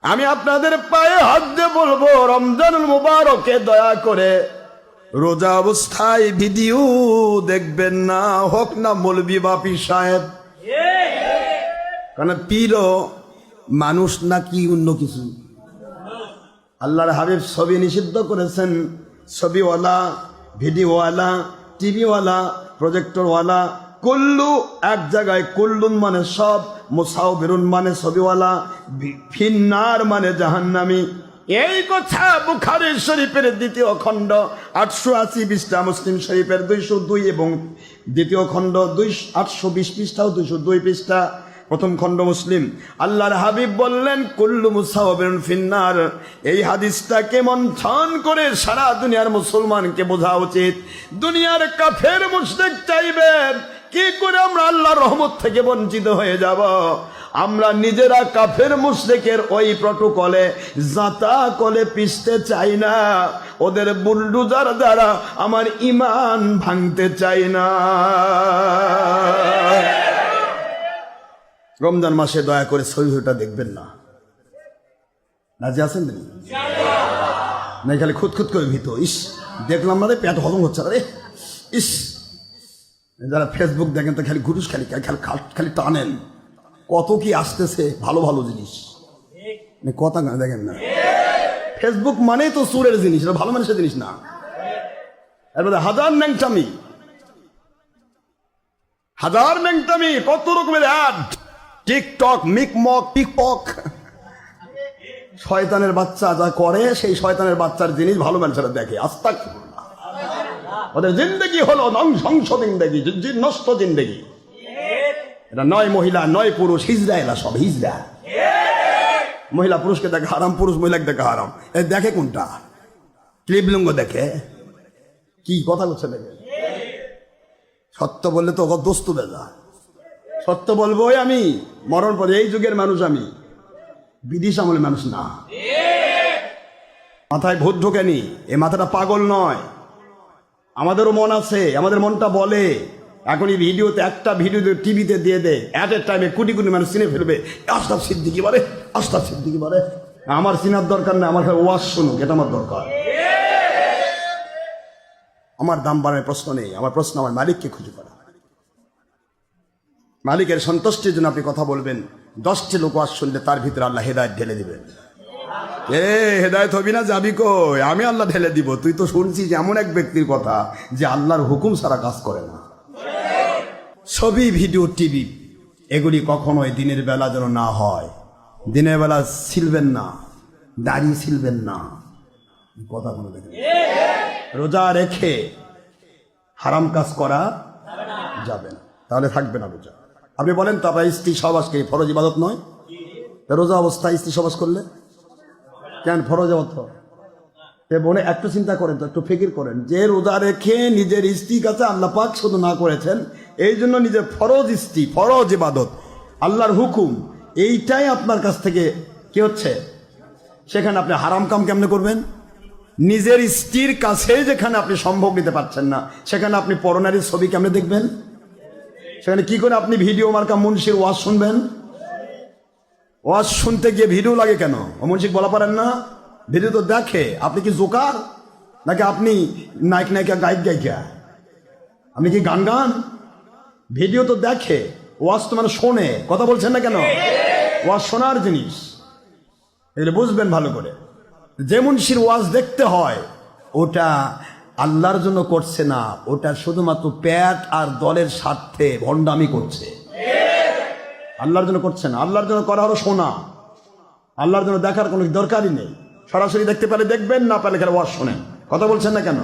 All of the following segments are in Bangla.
আমি আপনাদের পায়ে হাত দিয়ে বলবো, রমজানুল মুবারকে দয়া করে রোজা অবস্থায় ভিডিও দেখবেন না, হোক না মৌলবি বা পীর সাহেব। কারণ পীর মানুষ নাকি অন্য কিছু? আল্লাহর হাবিব ছবি নিষিদ্ধ করেছেন। ছবিওয়ালা, ভিডিওওয়ালা, টিভিওয়ালা, প্রজেক্টরওয়ালা, কুল্লু এক জায়গায়, কুল্লুন মানে সব, মুসাউবিরুন মানে ছবিওয়ালা, ফিন্নার মানে জাহান্নামী। এই কথা বুখারী শরীফের 2য় খণ্ড 880 পৃষ্ঠা, মুসলিম শরীফের 202 এবং 2য় খণ্ড 820 পৃষ্ঠা ও 202 পৃষ্ঠা, 1ম খণ্ড মুসলিম। আল্লাহর হাবিব বললেন কুল্লু মুসাওয়াবিরুন ফিন্নার। এই হাদিসটাকে মন্থন করে সারা দুনিয়ার মুসলমানকে বোঝা উচিত। দুনিয়ার কাফের মুশরিক চাইবেন কি করে আমরা আল্লাহর রহমত থেকে বঞ্চিত হয়ে যাব? আমরা নিজেরা কাফের মুশরিকের ওই প্রটোকলে জাতা কলে পিষতে চাই না, ওদের বুলডুজার দ্বারা আমার ঈমান ভাঙতে চাই না। রমজান মাসে দয়া করে ছবিটা দেখবেন না। রাজি আছেন না? খালি খুঁতখুত করে ভিত, ইস দেখলাম না রে, পেট হজম হচ্ছে না রে, ইস। যারা ফেসবুক দেখেন তো খালি ঘুরুস, খালি খালি টানেন, কত কি আসতেছে ভালো ভালো জিনিস, কথা দেখেন না। ফেসবুক মানে তো সুরের জিনিস, ভালো মানুষের জিনিস না। এরপরে হাজার ন্যাংটামি, কত রকমের অ্যাড, টিকটক, মিকমক, টিকপক। শয়তানের বাচ্চা যা করে, সেই শয়তানের বাচ্চার জিনিস ভালো মানুষেরা দেখে। আস্তাগফিরুল্লাহ। ওদের জিন্দেগি হলো ধ্বংস জিন্দেগি, নষ্ট জিন্দেগি। এটা নয় মহিলা নয় পুরুষ, হিজড়া, এলা সব হিজড়া। মহিলা পুরুষকে দেখে হারাম, পুরুষ মহিলাকে দেখে হারাম। এ দেখে কোনটা? ক্লিবলিঙ্গ দেখে। কি কথা বলছে দেখে? সত্য বললে তো দোস্ত বেজা। সত্য বলবো আমি মরণ পরে, এই যুগের মানুষ আমি, বিদেশ আমলের মানুষ না। মাথায় ভূত ঢোকেনি, এ মাথাটা পাগল নয়। আমাদেরও মন আছে, আমাদের মনটা বলে এখন এই ভিডিওতে, একটা ভিডিও টিভিতে দিয়ে দেয়, অ্যাট এ টাইমে কোটি কোটি মানুষ চিনে ফেলবে। আশরাফ সিদ্দিকী বলে, আশরাফ সিদ্দিকী বলে। আমার চিনার দরকার নেই, আমার ওয়াজ শুনুক, এটা আমার দরকার। আমার দাম বাড়ানোর প্রশ্ন নেই, আমার প্রশ্ন আমার মালিককে খুঁজে পাওয়া। মালিকের সন্তুষ্টির জন্য আপনি কথা বলবেন। 10টি লোক ওয়াজ শুনলে তার ভিতরে আল্লাহ হেদায়েত ঢেলে দিবেন। হেদায়েত হবি না, যাবি কই? আমি আল্লাহ ঢেলে দিব। তুই তো শুনছিস এমন এক ব্যক্তির কথা যে আল্লাহর হুকুম ছাড়া কাজ করে না। ছবি, ভিডিও, টিভি এগুলি কখনোই দিনের বেলা যেন না হয়। দিনের বেলা ছিলবেন না, দাড়ি ছিলবেন না, কথা কোনো দেখেন। রোজা রেখে হারাম কাজ করা যাবে না, তাহলে থাকবে না রোজা। আপনি বলেন তো, আপনার স্ত্রী সহবাসকে ফরজ ইবাদত নয়? রোজা অবস্থায় স্ত্রী সহবাস করলে কেন ফরজ ইবাদত? বোনে একটু চিন্তা করেন তো, একটু ফিকির করেন যে রোজা রেখে নিজের স্ত্রীর কাছে আল্লাহ পাক শুধু না করেছেন, এই জন্য নিজের ফরজ স্ত্রী, ফরজ ইবাদত, আল্লাহর হুকুম, এইটাই আপনার কাছ থেকে কি হচ্ছে, সেখানে আপনি হারাম কাম কেমনে করবেন? নিজের স্ত্রীর কাছে যেখানে আপনি সম্ভব নিতে পারছেন না, সেখানে আপনি পরনারীর ছবি কেমনে দেখবেন? সেখানে কি করে আপনি ভিডিও মার্কা মুন্সির ওয়াজ শুনবেন? ওয়াজ শুনতে গিয়ে ভিডিও লাগে কেন? ও মুন্সিক বলা পারেন না? ভিডিও তো দেখে। আপনি কি জোকার নাকি আপনি নায়ক নায়িকা, গায়ক গায়িকা? আপনি কি গান? ভিডিও তো দেখে, ওয়াজ তো মানে শোনে। কথা বলছেন না কেন? ওয়াজ শোনার জিনিস, এগুলো বুঝবেন ভালো করে। যে মুন্সির ওয়াজ দেখতে হয়, ওটা আল্লাহর জন্য করছে না, ওটা শুধুমাত্র প্যাট আর দলের স্বার্থে ভণ্ডামি করছে। আল্লাহর জন্য করছে না। আল্লাহর জন্য করা হলো শোনা, আল্লাহর জন্য দেখার কোনো দরকারই নেই। সরাসরি দেখতে পারে দেখবেন, না পারলে ওয়াজ শোনেন। কথা বলছেন না কেন?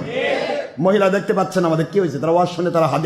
মহিলা দেখতে পাচ্ছেন আমাদের কি হয়েছে, তারা ওয়াজ শুনে তারা হাতে